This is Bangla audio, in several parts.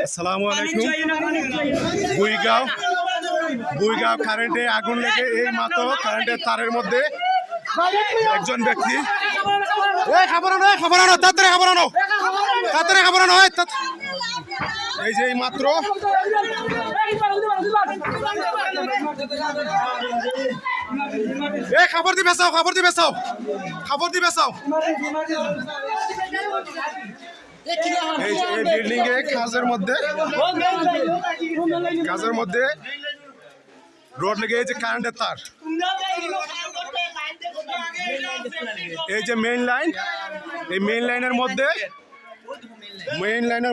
আসসালামু আলাইকুম। বুইগাঁও কারেন্টে আগুন লেগে এই মাত্র কারেন্টের তারের মধ্যে একজন ব্যক্তি এই যে এই মাত্র খবর দি বেসাও এই বিল্ডিং এ কাজের মধ্যে রড লেগে এই যে কারেন্টের তার, এই যে মেইন লাইন, এই মেইন লাইনের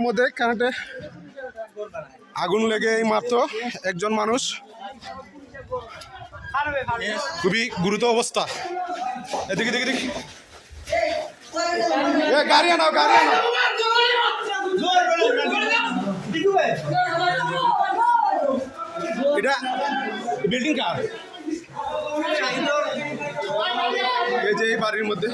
মধ্যে কারেন্টে আগুন লেগে এই মাত্র একজন মানুষ খুবই গুরুতর অবস্থা। এদিকে গাড়ি আনাও এটা বিল্ডিং কার, এই যে এই বাড়ির মধ্যে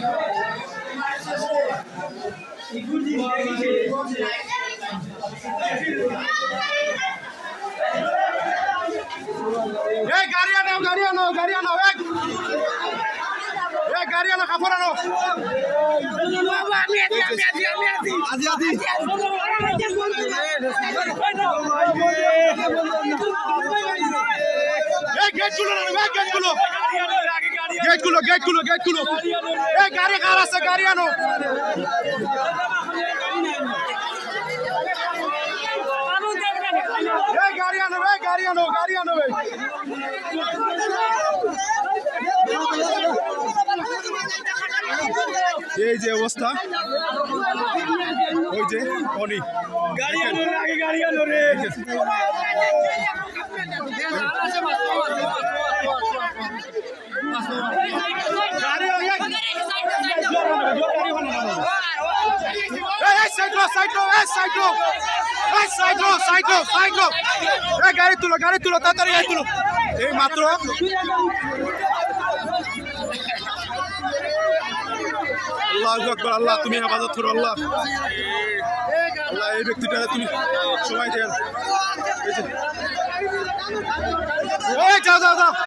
গাড়ি আনাও কাপড় আনো। গেট গুলো গাড়ি কার আছে, গাড়ি আনো। গাড়ি আনো এই যে অবস্থা, ওই যে অনেক গাড়ি আনো রে। গাড়ি তুলো তাড়াতাড়ি গাড়ি তুলো। এই মাত্র আল্লাহু আকবার, আল্লাহ তুমি হেফাজত করো, আল্লাহ এই ব্যক্তিটা তুমি সময় দেন। যাও